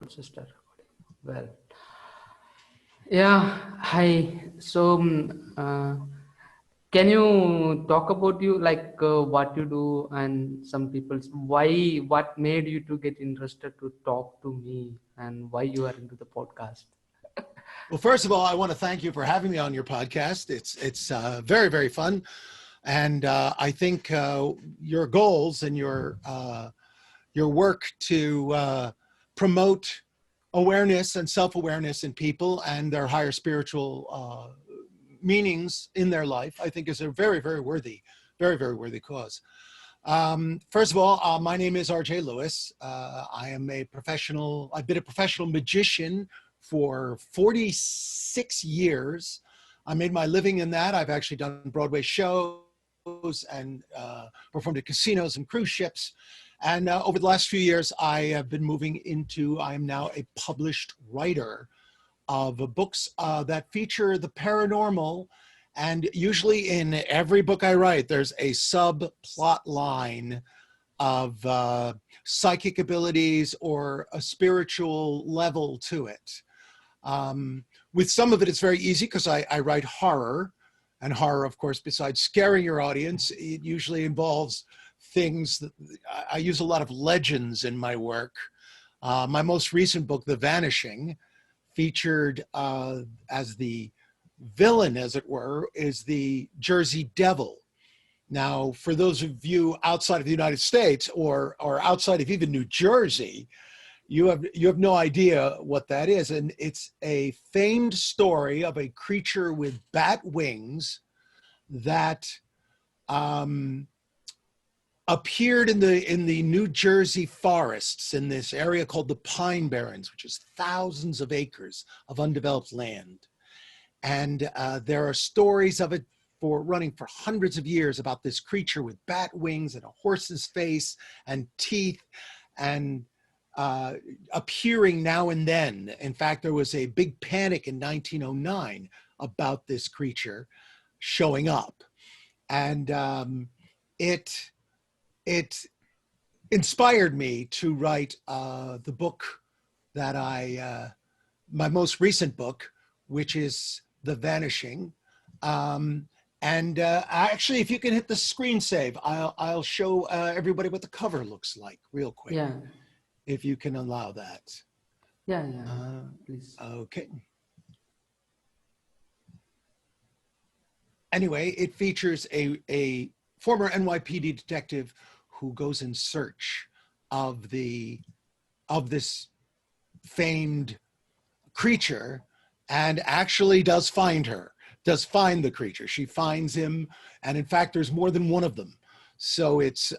sister. Well, yeah. Hi. So, can you talk about you, like what you do, and some people's why? What made you to get interested to talk to me, and why you are into the podcast? Well, first of all, I want to thank you for having me on your podcast. It's very, very fun. And I think your goals and your work to promote awareness and self-awareness in people and their higher spiritual meanings in their life, I think is a very, very worthy cause. First of all, my name is Arjay Lewis. I am I've been a professional magician for 46 years. I made my living in that. I've actually done Broadway shows and performed at casinos and cruise ships. And over the last few years, I have been I am now a published writer of books that feature the paranormal. And usually in every book I write, there's a subplot line of psychic abilities or a spiritual level to it. With some of it, it's very easy because I write horror. And horror, of course, besides scaring your audience, it usually involves things that I use a lot of legends in my work. My most recent book, The Vanishing, featured as the villain, as it were, is the Jersey Devil. Now, for those of you outside of the United States or outside of even New Jersey, you have no idea what that is. And it's a famed story of a creature with bat wings that appeared in the New Jersey forests in this area called the Pine Barrens, which is thousands of acres of undeveloped land. And there are stories of it running for hundreds of years about this creature with bat wings and a horse's face and teeth and appearing now and then. In fact, there was a big panic in 1909 about this creature showing up. And it inspired me to write the book that my most recent book, which is The Vanishing. Actually, if you can hit the screen save, I'll show everybody what the cover looks like real quick. Yeah. If you can allow that. Yeah, please. Okay. Anyway, it features a former NYPD detective who goes in search of this famed creature and actually does find the creature. She finds him, and in fact, there's more than one of them. So it's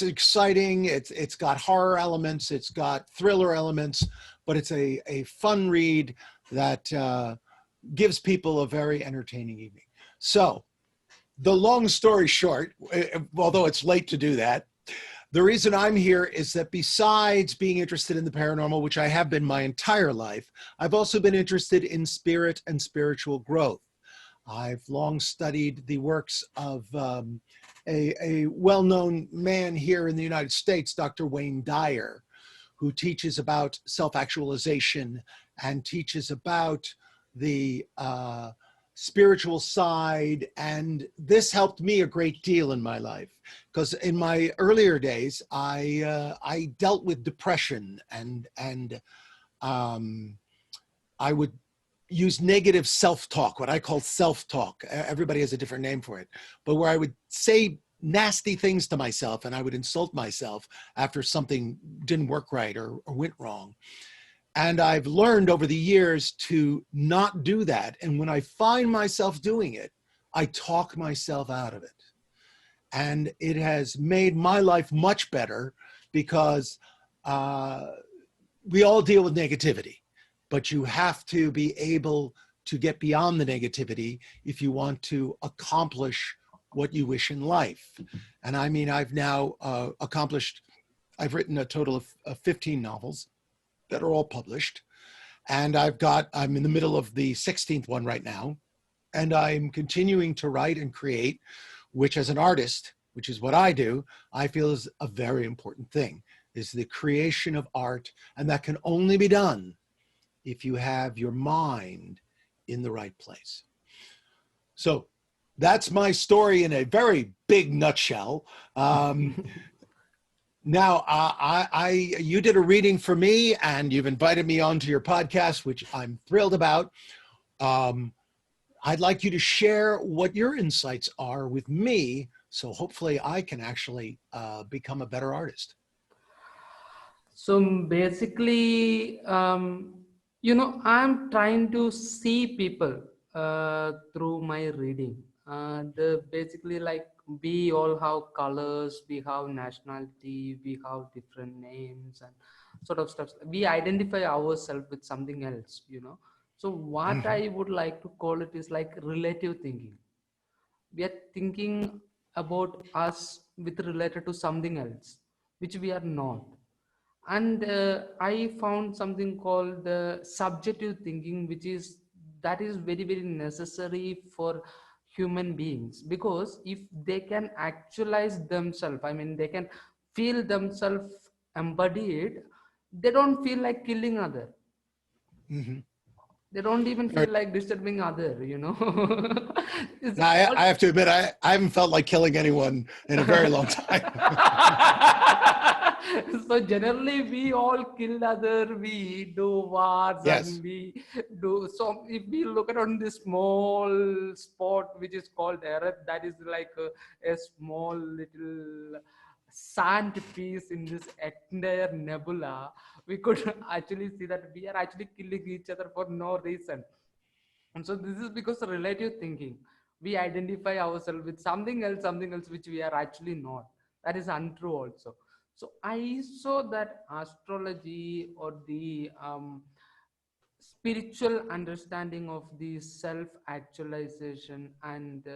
exciting. It's got horror elements, it's got thriller elements, but it's a fun read that gives people a very entertaining evening. So the long story short, although it's late to do that, the reason I'm here is that besides being interested in the paranormal, which I have been my entire life, I've also been interested in spirit and spiritual growth. I've long studied the works of a well-known man here in the United States, Dr. Wayne Dyer, who teaches about self-actualization and teaches about the spiritual side. And this helped me a great deal in my life, because in my earlier days, I dealt with depression and I would use negative self-talk, what I call self-talk. Everybody has a different name for it, but where I would say nasty things to myself and I would insult myself after something didn't work right or went wrong. And I've learned over the years to not do that. And when I find myself doing it, I talk myself out of it. And it has made my life much better, because we all deal with negativity, but you have to be able to get beyond the negativity if you want to accomplish what you wish in life. And I mean, I've now I've written a total of 15 novels that are all published. And I'm in the middle of the 16th one right now. And I'm continuing to write and create, which as an artist, which is what I do, I feel is a very important thing. is the creation of art, and that can only be done if you have your mind in the right place. So that's my story in a very big nutshell. Now, you did a reading for me, and you've invited me onto your podcast, which I'm thrilled about. I'd like you to share what your insights are with me, so hopefully I can actually become a better artist. So basically, I'm trying to see people through my reading. And basically, like, we all have colors, we have nationality, we have different names and sort of stuff. We identify ourselves with something else. So what Mm-hmm. I would like to call it is like relative thinking. We are thinking about us with related to something else, which we are not. And I found something called the subjective thinking, which is that is very very necessary for human beings, because if they can actualize themselves, I mean they can feel themselves embodied, they don't feel like killing other, Mm-hmm. they don't even feel like disturbing other. It's Now, all. I have to admit, I haven't felt like killing anyone in a very long time. So generally we all kill other, we do wars, and Yes. we do. So if we look at on this small spot which is called earth, that is like a small little sand piece in this entire nebula, we could actually see that we are actually killing each other for no reason. And so this is because of relative thinking. We identify ourselves with something else which we are actually not. That is untrue also. So I saw that astrology, or the spiritual understanding of the self-actualization, and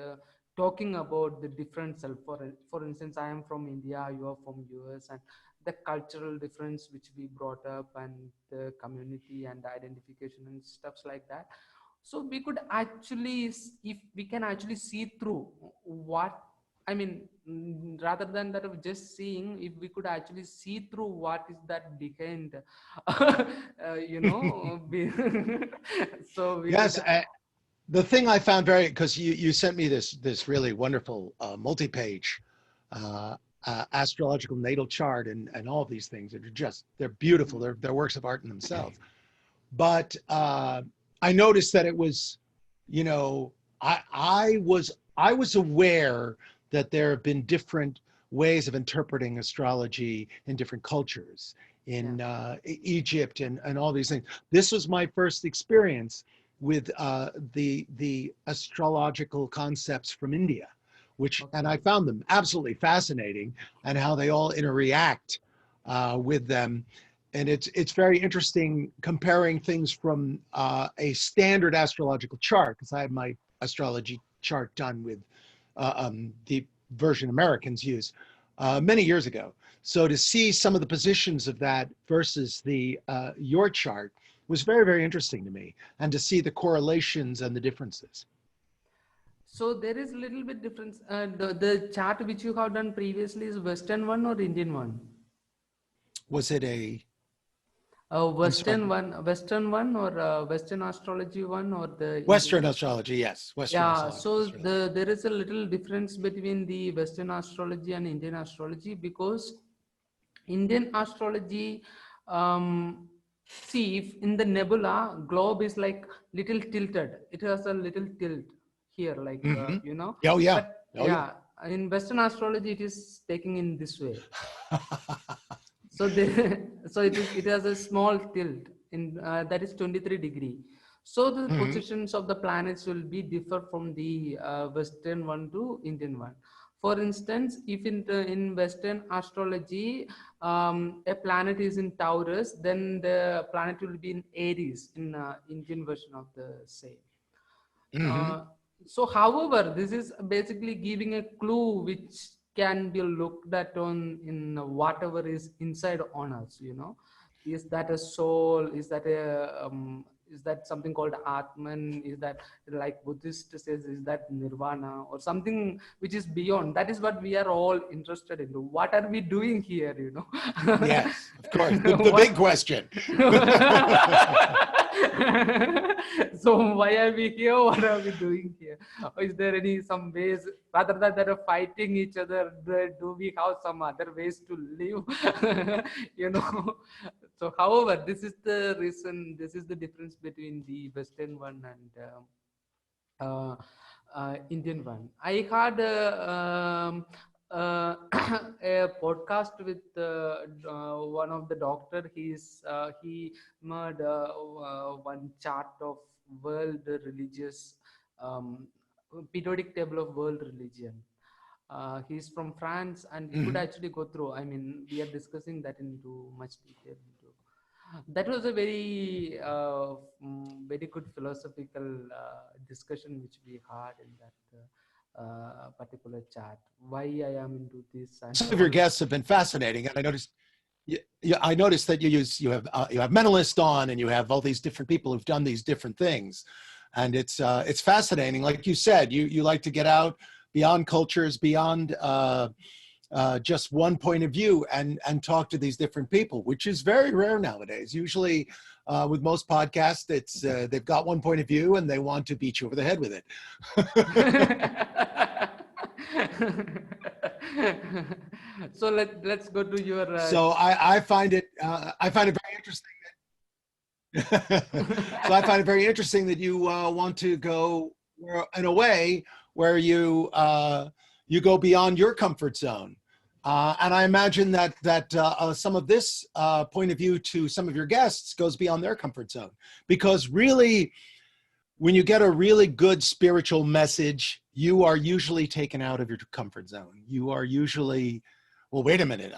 talking about the different self. For instance, I am from India, you are from US, and the cultural difference which we brought up, and the community and identification and stuffs like that. So we could actually if we can actually see through what, I mean, rather than that of just seeing, if we could actually see through what is that behind, so we could. Yes. The thing I found very, because you sent me this really wonderful multi-page uh, astrological natal chart and all of these things that are just, they're beautiful. They're works of art in themselves. But I noticed that it was, you know, I was aware that there have been different ways of interpreting astrology in different cultures Yeah. in Egypt and all these things. This was my first experience with the astrological concepts from India, which, and I Okay. found them absolutely fascinating, and how they all interact with them. And it's very interesting comparing things from a standard astrological chart, because I had my astrology chart done with the version Americans use many years ago. So to see some of the positions of that versus the your chart was very, very interesting to me, and to see the correlations and the differences. So there is a little bit difference. The chart which you have done previously is Western one or Indian one? Was it a? I'm Western sorry. one, or Western astrology one, or the Indian Western astrology? astrology, yes. Western Yeah, astrology. so there is a little difference between the Western astrology and Indian astrology, because Indian astrology, see, if in the nebula, globe is like little tilted. It has a little tilt here, like Mm-hmm. Oh yeah. But Oh yeah. yeah, in Western astrology, it is taking in this way. So so it has a small tilt in that is 23 degree. So the Mm-hmm. positions of the planets will be differ from the Western one to Indian one. For instance, if in Western astrology, a planet is in Taurus, then the planet will be in Aries in Indian version of the same. Mm-hmm. Uh, so, however, this is basically giving a clue which can be looked at on in whatever is inside on us. Is that a soul? Is that a Is that something called Atman? Is that, like Buddhist says, is that Nirvana or something which is beyond? That is what we are all interested in. What are we doing here, you know? Yes, of course. The What? big question. So why are we here? What are we doing here? Or is there any some ways rather than that of fighting each other? Do we have some other ways to live? You know. So, however, this is the reason. This is the difference between the Western one and Indian one. I had a podcast with one of the doctor. He made one chart of world religious periodic table of world religion. He's from France, and we could actually go through. I mean, we are discussing that into much detail. That was a very good philosophical discussion which we had in that particular chat. Why I am into this. And Some of your guests have been fascinating, and I noticed. Yeah, I noticed that you have mentalists on, and you have all these different people who've done these different things, and it's fascinating. Like you said, you like to get out beyond cultures, beyond just one point of view, and talk to these different people, which is very rare nowadays. Usually, with most podcasts, it's they've got one point of view and they want to beat you over the head with it. So let's go to your. So I find it very interesting. So I find it very interesting that you want to go in a way where you go beyond your comfort zone, and I imagine that some of this point of view to some of your guests goes beyond their comfort zone, because really, when you get a really good spiritual message, you are usually taken out of your comfort zone. You are usually, well, wait a minute,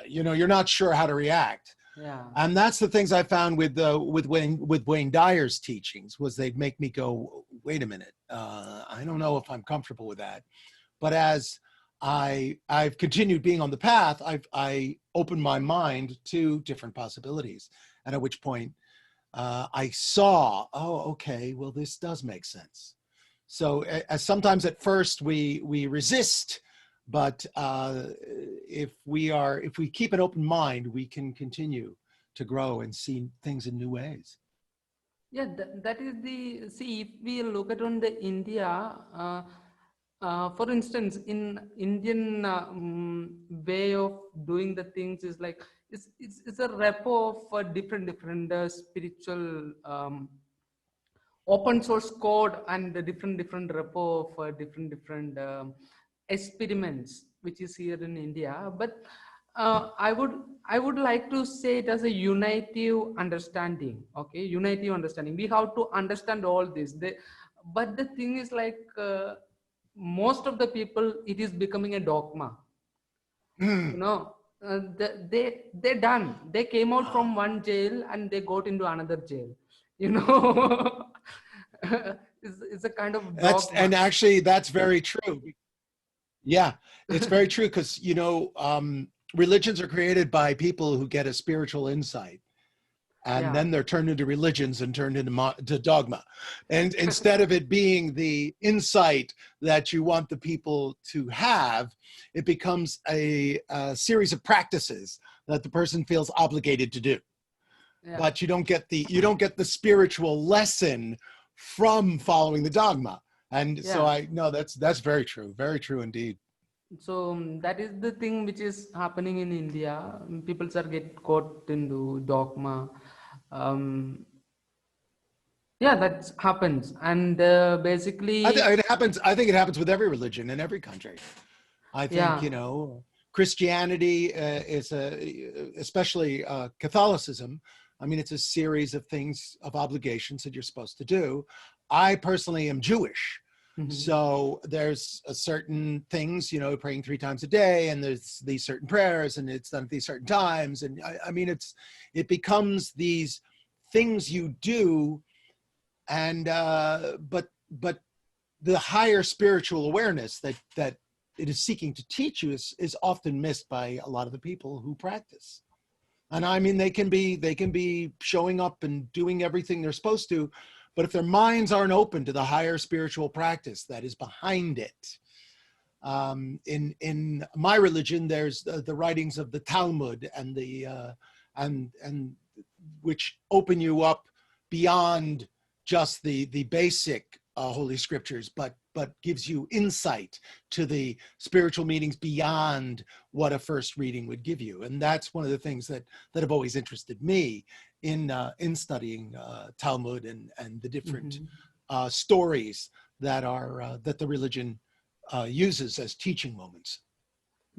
you're not sure how to react. Yeah. And that's the things I found with Wayne Dyer's teachings, was they'd make me go, wait a minute, I don't know if I'm comfortable with that. But as I've continued being on the path, I opened my mind to different possibilities, and at which point I saw, oh, okay, well, this does make sense. So as sometimes at first we resist, but if we keep an open mind, we can continue to grow and see things in new ways. Yeah, that is the, see, if we look at on the India, for instance, in Indian way of doing the things is like, it's a repo of different spiritual open source code and the different repo for different experiments which is here in India. But I would like to say it as a unitive understanding. Okay, unitive understanding. We have to understand all this. But the thing is like most of the people, it is becoming a dogma. You know, they're done. They came out from one jail and they got into another jail. You know, it's a kind of dogma. And actually, that's very true. Yeah, it's very true, because religions are created by people who get a spiritual insight, and then they're turned into religions and turned into dogma. And instead of it being the insight that you want the people to have, it becomes a series of practices that the person feels obligated to do. Yeah. But you don't get the spiritual lesson from following the dogma. And so I know that's very true indeed. So that is the thing which is happening in India. People are get caught into dogma. That happens, and basically it happens. I think it happens with every religion in every country. I think Christianity is especially Catholicism. I mean, it's a series of things, of obligations that you're supposed to do. I personally am Jewish. Mm-hmm. So there's certain things, praying 3 times a day, and there's these certain prayers, and it's done at these certain times. And I mean, it becomes these things you do, and but the higher spiritual awareness that it is seeking to teach you is often missed by a lot of the people who practice. And I mean, they can be showing up and doing everything they're supposed to, but if their minds aren't open to the higher spiritual practice that is behind it, in my religion, there's the writings of the Talmud and the and which open you up beyond just the basic holy scriptures, but gives you insight to the spiritual meanings beyond what a first reading would give you. And that's one of the things that have always interested me in studying Talmud and the different stories that are that the religion uses as teaching moments.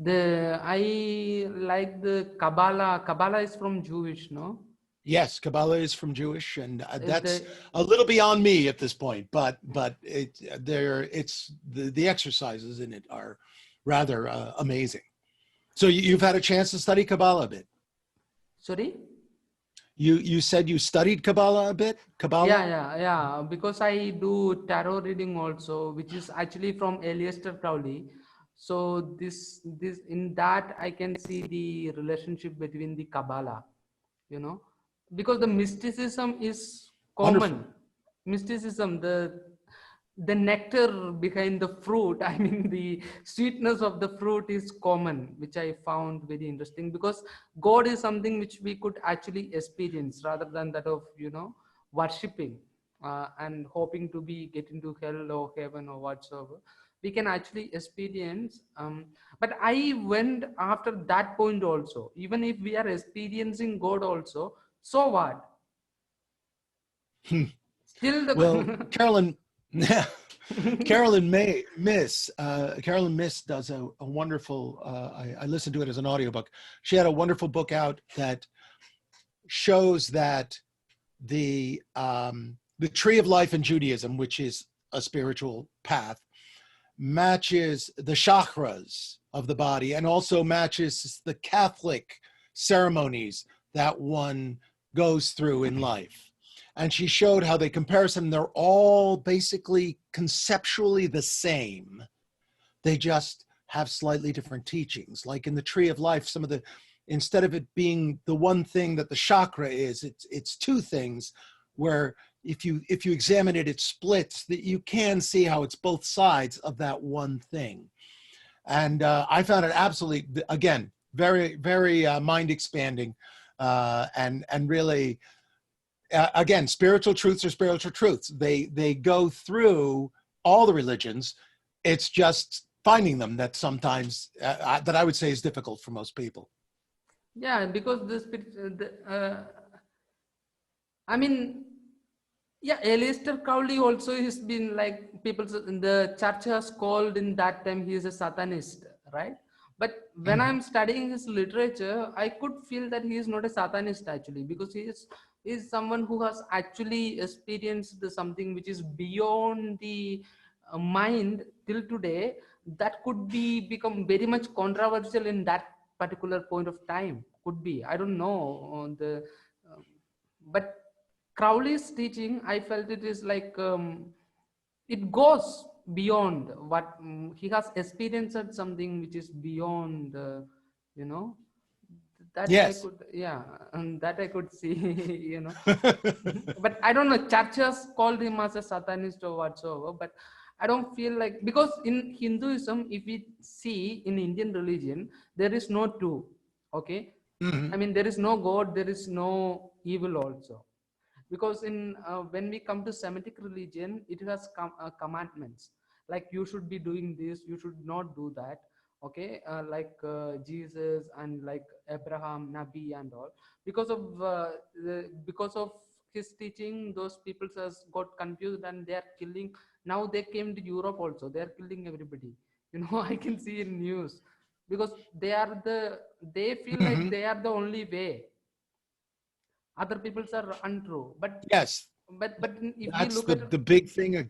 I like the Kabbalah. Kabbalah is from Jewish, no? Yes, Kabbalah is from Jewish, and that's The a little beyond me at this point. But it's the exercises in it are rather amazing. So you've had a chance to study Kabbalah a bit. Sorry? You said you studied Kabbalah a bit? Kabbalah? Yeah. Because I do tarot reading also, which is actually from Aleister Crowley. So this in that I can see the relationship between the Kabbalah, you know, because the mysticism is Wonderful. common. Mysticism, the nectar behind the fruit, I mean the sweetness of the fruit is common, which I found very interesting, because God is something which we could actually experience rather than that of, you know, worshipping and hoping to be get into hell or heaven or whatsoever. We can actually experience, but I went after that point also, even if we are experiencing God also, so what? Still the Well, Carolyn, Carolyn Miss does a wonderful, I listened to it as an audiobook. She had a wonderful book out that shows that the tree of life in Judaism, which is a spiritual path, matches the chakras of the body and also matches the Catholic ceremonies that one goes through in life. And she showed how they comparison, they're all basically conceptually the same. They just have slightly different teachings. Like in the tree of life, some of the, instead of it being the one thing that the chakra is, it's two things, where if you examine it, it splits, that you can see how it's both sides of that one thing. And I found it absolutely, again, very, very mind expanding, and really, again, spiritual truths are spiritual truths. They go through all the religions. It's just finding them that sometimes that I would say is difficult for most people. Yeah, because I mean, yeah, Aleister Crowley also has been like people in the church has called in that time he is a Satanist, right? But when I'm studying his literature, I could feel that he is not a Satanist actually, because he is someone who has actually experienced something which is beyond the mind till today, that could be become very much controversial in that particular point of time. Could be, I don't know but Crowley's teaching, I felt it is like it goes beyond what he has experienced, something which is beyond, you know, that I Yes. could, yeah, and that I could see, you know. But I don't know, churches called him as a Satanist or whatsoever, but I don't feel like, because in Hinduism, if we see in Indian religion, there is no two, okay? I mean, there is no God, there is no evil also, because in when we come to Semitic religion, it has commandments, like you should be doing this, you should not do that, okay, like Jesus and like Abraham, Nabi and all, because of because of his teaching, those people has got confused and they are killing. Now they came to Europe also, they are killing everybody, you know. I can see in news, because they feel like they are the only way, other people's are untrue. Yes, But if we that's look at the big thing.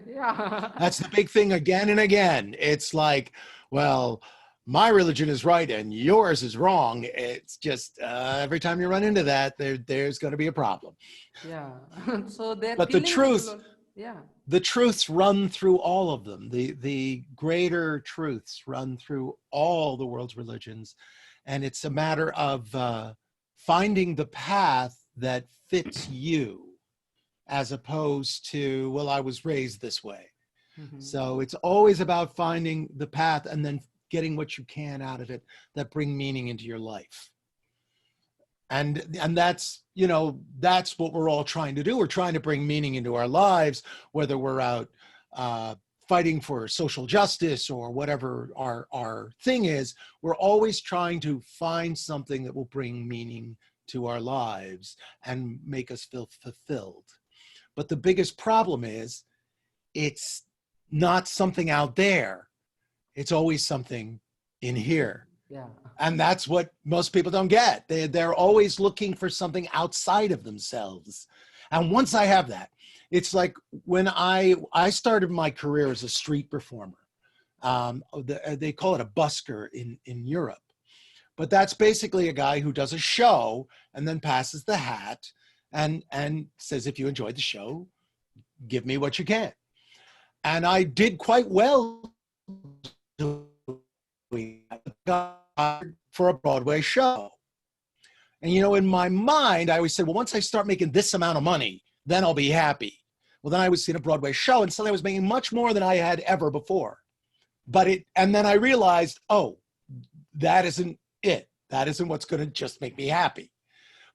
yeah. That's the big thing again and again. It's like, well, my religion is right and yours is wrong. It's just every time you run into that, there's going to be a problem. Yeah. So they're But killing people. Yeah. the truths run through all of them. The greater truths run through all the world's religions. And it's a matter of finding the path that fits you, as opposed to, well, I was raised this way. Mhm. So it's always about finding the path and then getting what you can out of it that bring meaning into your life. And that's, you know, that's what we're all trying to do. We're trying to bring meaning into our lives, whether we're out fighting for social justice or whatever our thing is. We're always trying to find something that will bring meaning to our lives and make us feel fulfilled. But the biggest problem is it's not something out there. It's always something in here. Yeah. And that's what most people don't get. They're always looking for something outside of themselves. And once I have that, it's like when I started my career as a street performer. They call it a busker in Europe. But that's basically a guy who does a show and then passes the hat and says, if you enjoyed the show, give me what you can. And I did quite well for a Broadway show. And, you know, in my mind, I always said, well, once I start making this amount of money, then I'll be happy. Well, then I was in a Broadway show and suddenly I was making much more than I had ever before. And then I realized, oh, that isn't it. That isn't what's going to just make me happy.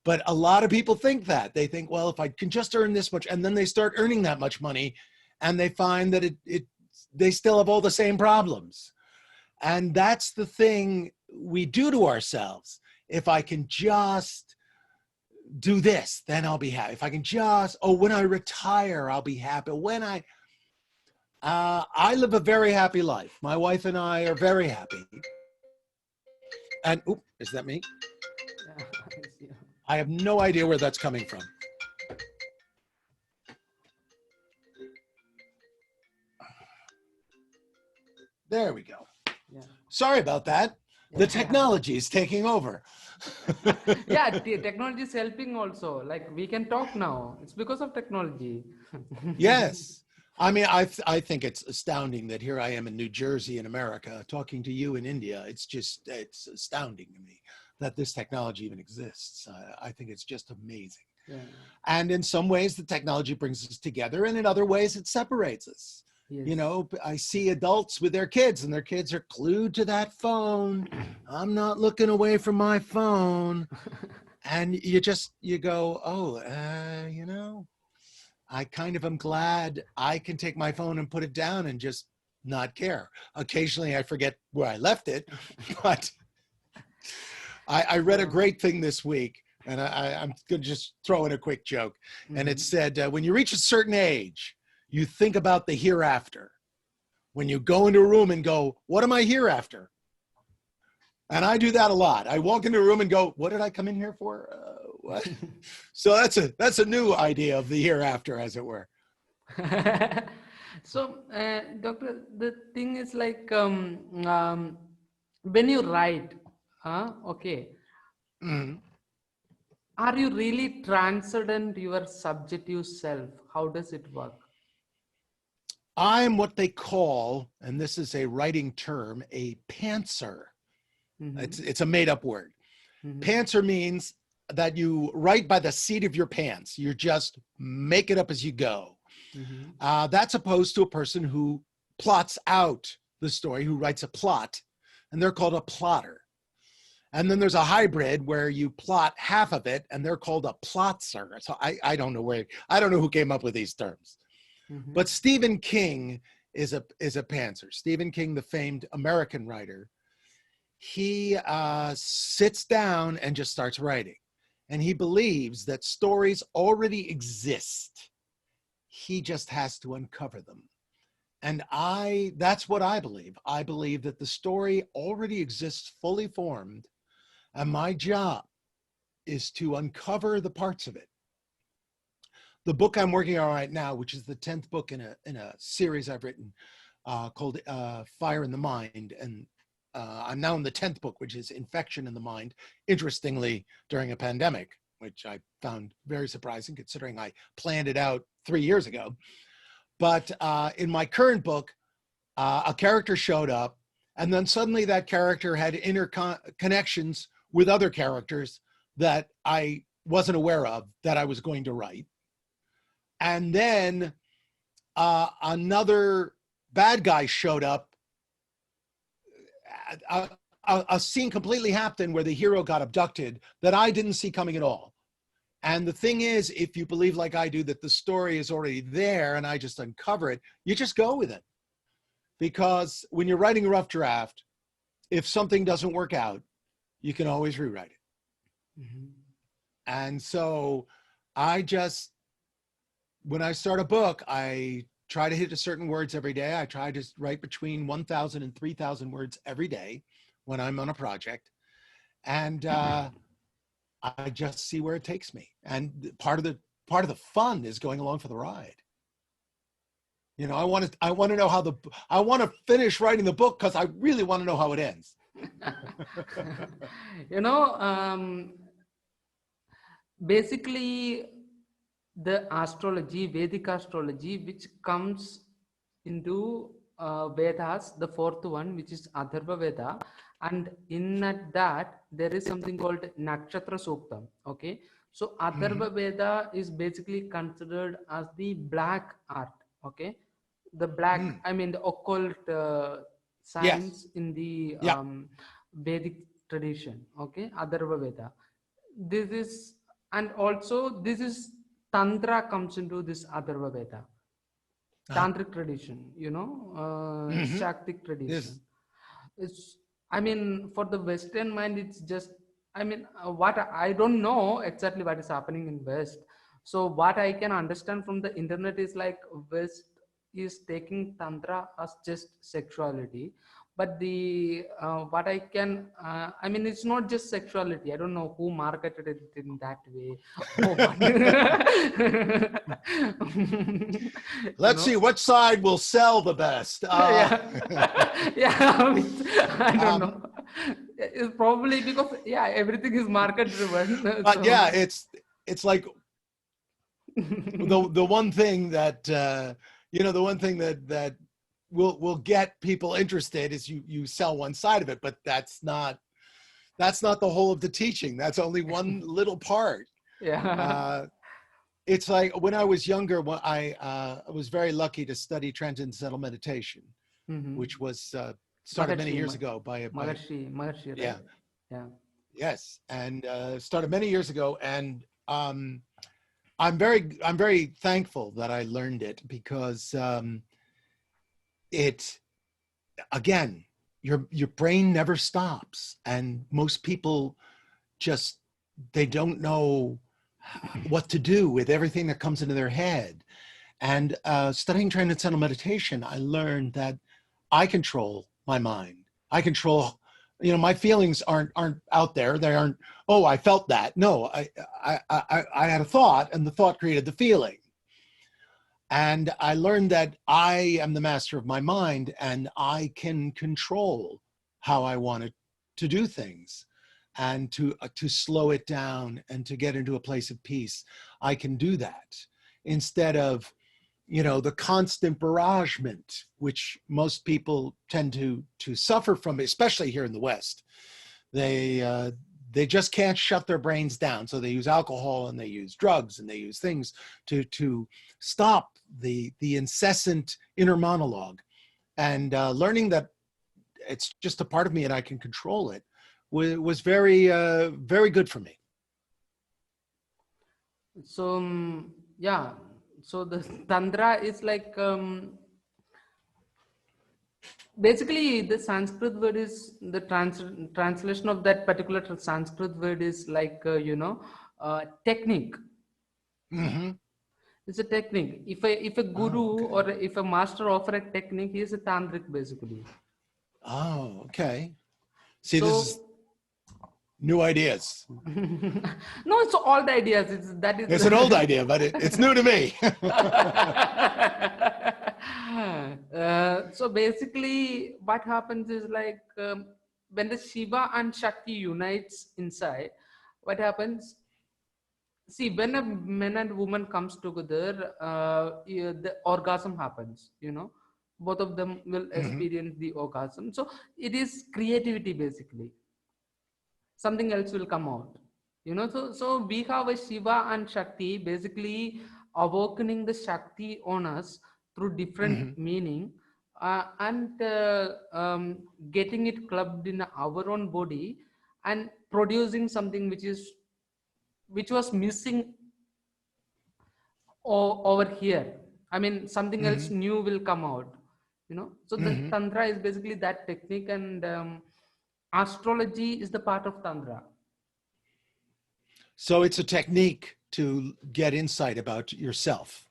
But a lot of people think that. They think, well, if I can just earn this much, and then they start earning that much money and they find that they still have all the same problems. And that's the thing we do to ourselves. If I can just do this, then I'll be happy. If I can just, when I retire, I'll be happy. When I live a very happy life. My wife and I are very happy. And, is that me? Yeah. I have no idea where that's coming from. There we go. Yeah. Sorry about that. The technology is taking over. Yeah, technology is helping also. Like we can talk now. It's because of technology. Yes. I mean, I think it's astounding that here I am in New Jersey in America talking to you in India. It's astounding to me that this technology even exists. I think it's just amazing. Yeah. And in some ways, the technology brings us together, and in other ways, it separates us. Yes. You know, I see adults with their kids, and their kids are glued to that phone. I'm not looking away from my phone. And you go, you know, I kind of am glad I can take my phone and put it down and just not care. Occasionally I forget where I left it, but I read a great thing this week, and I'm going to just throw in a quick joke. And it said, when you reach a certain age, you think about the hereafter. When you go into a room and go, what am I hereafter? And I do that a lot. I walk into a room and go, what did I come in here for? What? So that's a new idea of the hereafter, as it were. So, Doctor, the thing is like when you write, are you really transcendent your subjective self? How does it work? I'm what they call, and this is a writing term, a pantser. It's a made-up word. Pantser means that you write by the seat of your pants. You just make it up as you go. That's opposed to a person who plots out the story, who writes a plot, and they're called a plotter. And then there's a hybrid where you plot half of it, and they're called a plotzer. So I don't know who came up with these terms. But Stephen King is a pantser. Stephen King, the famed American writer, he sits down and just starts writing. And he believes that stories already exist. He just has to uncover them. And that's what I believe. I believe that the story already exists fully formed. And my job is to uncover the parts of it. The book I'm working on right now, which is the 10th book in a series I've written called Fire in the Mind. And I'm now in the 10th book, which is Infection in the Mind, interestingly, during a pandemic, which I found very surprising considering I planned it out 3 years ago. But in my current book, a character showed up And then suddenly that character had connections with other characters that I wasn't aware of that I was going to write. And then another bad guy showed up. A scene completely happened where the hero got abducted that I didn't see coming at all. And the thing is, if you believe like I do that the story is already there and I just uncover it, you just go with it. Because when you're writing a rough draft, if something doesn't work out, you can always rewrite it. Mm-hmm. And so when I start a book, I try to hit a certain words every day. I try to write between 1,000 and 3,000 words every day when I'm on a project. And I just see where it takes me. And part of the fun is going along for the ride. You know, I want to know how I want to finish writing the book because I really want to know how it ends. You know, basically the astrology, Vedic astrology, which comes into Vedas, the fourth one, which is Atharva Veda, and in that there is something called Nakshatra Suktam. Okay, so Atharva Veda is basically considered as the black art. Okay, the black, I mean the occult science in the Vedic tradition. Okay, Atharva Veda. This is, and also this is Tantra comes into this Atharva Veda. Tantric tradition, you know, Shaktic tradition. It's, I mean, for the Western mind, it's just, I mean, what I don't know exactly what is happening in West. So what I can understand from the internet is like West is taking Tantra as just sexuality. But the what I can, I mean, it's not just sexuality. I don't know who marketed it in that way. Let's see what side will sell the best. I don't know. It's probably because everything is market driven. But so. Yeah, it's like the one thing that you know, the one thing that will get people interested is you sell one side of it, but that's not the whole of the teaching. That's only one little part. Yeah. It's like when I was younger, I was very lucky to study transcendental meditation, which was started many years ago by Maharishi, right? Yeah. Yes, and started many years ago, and I'm very thankful that I learned it because it, again, your brain never stops, and most people they don't know what to do with everything that comes into their head. And studying transcendental meditation, I learned that I control my mind. I control, you know, my feelings aren't out there. They aren't, oh, I felt that. No, I had a thought, and the thought created the feeling. And I learned that I am the master of my mind, and I can control how I want to do things, and to slow it down and to get into a place of peace. I can do that instead of, you know, the constant barragement, which most people tend to suffer from, especially here in the West. They just can't shut their brains down. So they use alcohol and they use drugs and they use things to stop the incessant inner monologue. And learning that it's just a part of me and I can control it was very, very good for me. So, yeah. So the Tantra is like, basically the Sanskrit word is the translation of that particular Sanskrit word is like, you know, technique. Mm-hmm. It's a technique. If a guru or if a master offer a technique, he is a tantric basically. Oh, okay. See, so, this is new ideas. No, it's old ideas. It's an old idea, but it's new to me. So basically what happens is like when the Shiva and Shakti unites inside, what happens? See, when a man and woman comes together, the orgasm happens, you know. both of them will experience the orgasm. So it is creativity basically. Something else will come out. So we have a Shiva and Shakti basically awakening the Shakti on us through different meaning, and getting it clubbed in our own body and producing something which was missing over here. I mean, something else new will come out. So the Tantra is basically that technique, and astrology is the part of Tantra. So it's a technique to get insight about yourself.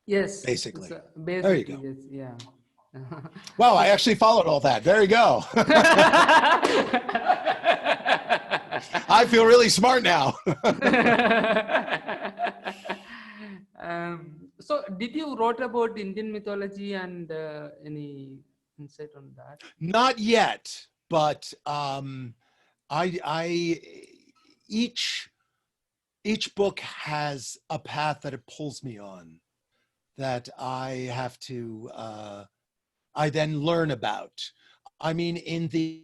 Yes, basically. Basically, there you go. Yes, yeah. Wow, I actually followed all that. There you go. I feel really smart now. So did you wrote about Indian mythology, and any insight on that? Not yet, but each book has a path that it pulls me on that I have to I then learn about. I mean, in the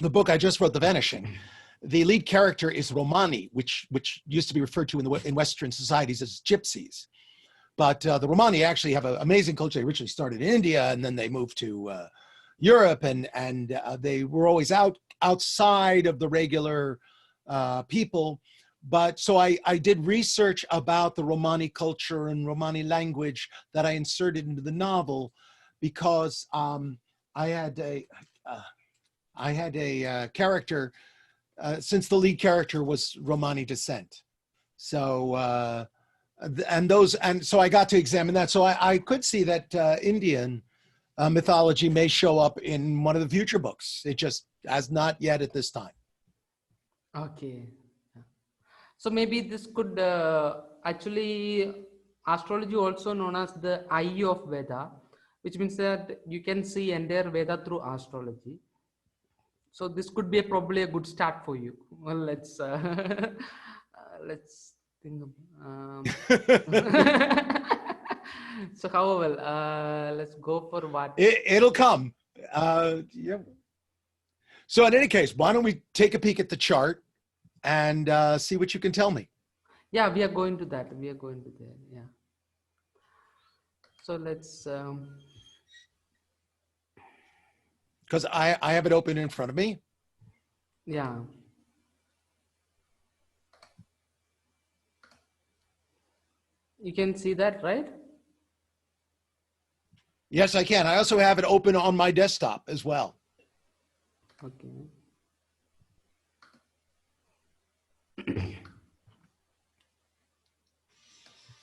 book I just wrote, The Vanishing, the lead character is Romani, which used to be referred to in Western societies as gypsies. But the Romani actually have an amazing culture. They originally started in India, and then they moved to Europe, and they were always outside of the regular people. But so I did research about the Romani culture and Romani language that I inserted into the novel, because I had a character, since the lead character was Romani descent. So so I got to examine that. So I could see that Indian mythology may show up in one of the future books. It just has not yet at this time. Okay. So maybe this could actually, astrology also known as the eye of Veda, which means that you can see entire Veda through astrology. So this could be probably a good start for you. Well, let's think. So however, let's go for what? It'll come. Yeah. So in any case, why don't we take a peek at the chart and see what you can tell me? Yeah, we are going to that. We are going to that. Yeah. So let's. Because I have it open in front of me. Yeah. You can see that, right? Yes, I can. I also have it open on my desktop as well. Okay.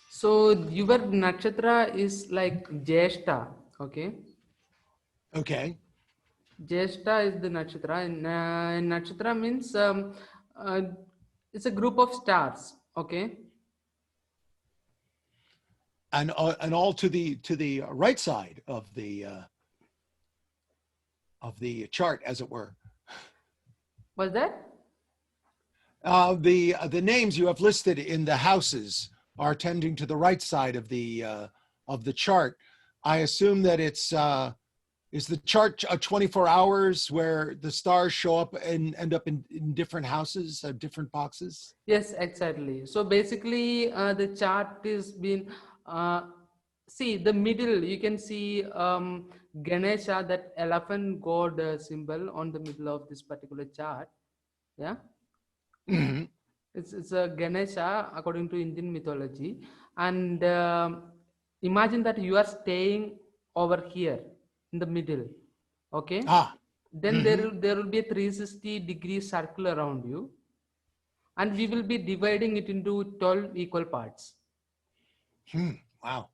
So your nakshatra is like Jyeshta, okay? Okay. Jyeshta is the nakshatra, and nakshatra means it's a group of stars, okay? And all to the right side of the chart, as it were. What's that? The names you have listed in the houses are tending to the right side of the chart. I assume that it's is the chart 24 hours where the stars show up and end up in different houses, different boxes? Yes, exactly. So basically, the chart is been see the middle. You can see Ganesha, that elephant god symbol on the middle of this particular chart. Yeah. Mm-hmm. It's a Ganesha according to Indian mythology, and imagine that you are staying over here in the middle, okay? Then there will be a 360-degree circle around you, and we will be dividing it into 12 equal parts. Wow.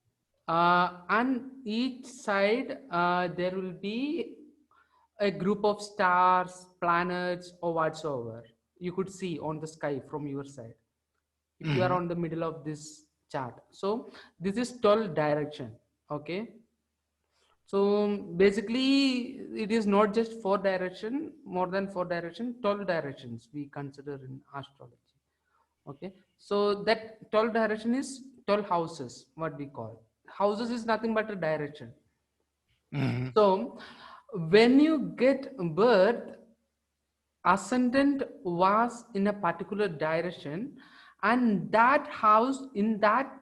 And each side there will be a group of stars, planets, or whatsoever you could see on the sky from your side if you are on the middle of this chart. So this is 12 direction, okay? So basically it is not just 4 direction, more than 4 direction, 12 directions we consider in astrology, okay? So that 12 direction is 12 houses, what we call houses is nothing but a direction. Mhm. So when you get birth, ascendant was in a particular direction, and that house, in that,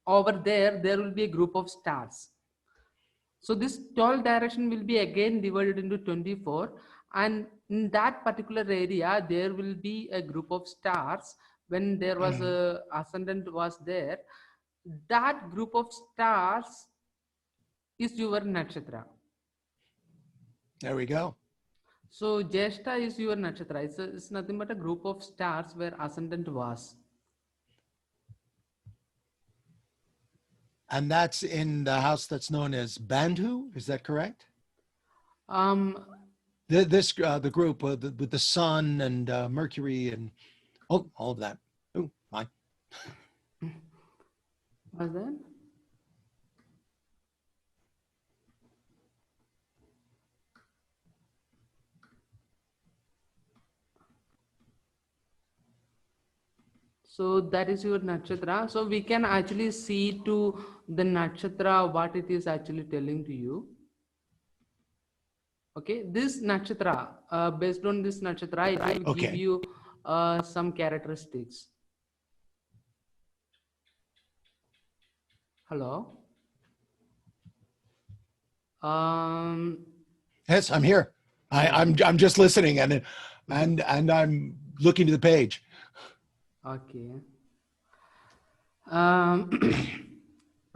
over there will be a group of stars. So this 12 direction will be again divided into 24, and in that particular area there will be a group of stars. When there was Mhm. a ascendant was there, that group of stars is your nakshatra. There we go. So Jeshta is your nakshatra. It's nothing but a group of stars where ascendant was. And that's in the house that's known as Bandhu. Is that correct? Um, The group with the sun and Mercury and all of that. Oh, my. was that? So that is your nakshatra. So we can actually see to the nakshatra what it is actually telling to you. Okay, this nakshatra, based on this nakshatra, it will give Okay. you some characteristics. Hello. Yes, I'm here. I'm just listening and I'm looking to the page. Okay.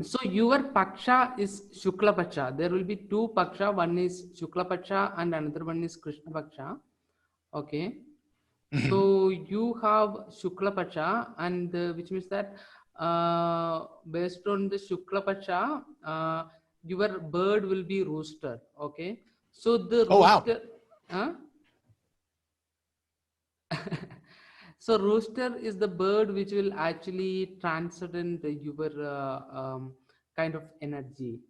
So your paksha is Shukla Paksha. There will be two paksha. One is Shukla Paksha and another one is Krishna Paksha. Okay. Mhm. So you have Shukla Paksha, and which means that based on the Shukla Paksha, your bird will be rooster. Okay. So the Oh, wow. rooster. Huh? So rooster is the bird which will actually transcend your kind of energy.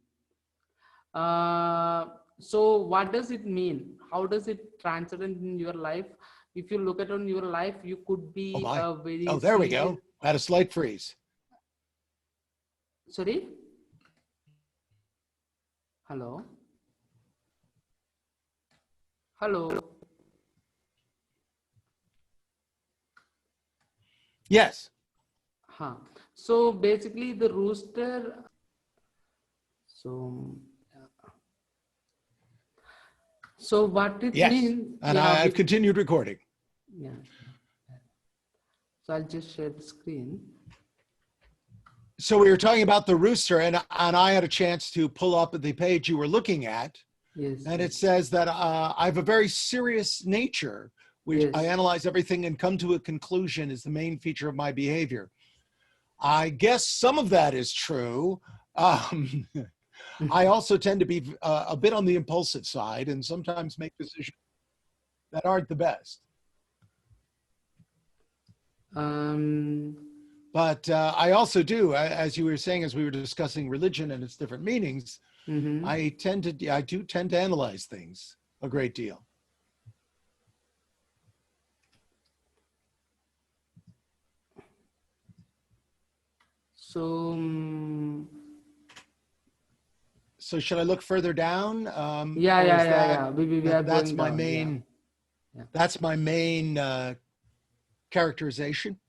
So what does it mean? How does it transcend in your life? If you look at on your life, you could Oh, be my. very Oh, there we serious. go. Had a slight freeze. Sorry. Hello. Hello. Yes. Huh. So basically, the rooster. So. So what it Yes. means? And Yeah. I've continued recording. Yeah. So I'll just share the screen. So we were talking about the rooster, and I had a chance to pull up the page you were looking at, Yes. and it says that I have a very serious nature, which Yes. I analyze everything and come to a conclusion is the main feature of my behavior. I guess some of that is true. I also tend to be a bit on the impulsive side and sometimes make decisions that aren't the best. But I also do, as you were saying, as we were discussing religion and its different meanings, I do tend to analyze things a great deal. So So should I look further down? yeah. We are That's going my down. main. Yeah. That's my main characterization.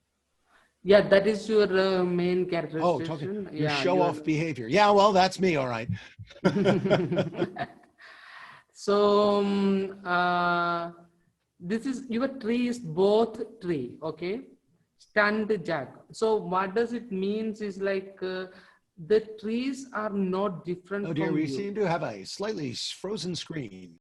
Yeah, that is your main Oh, characterization. your Yeah, show off behavior. Yeah, well, that's me. All right. So this is your tree is both tree. Okay, stand jack. So what does it means is like the trees are not different Oh dear, from we you. seem to have a slightly frozen screen.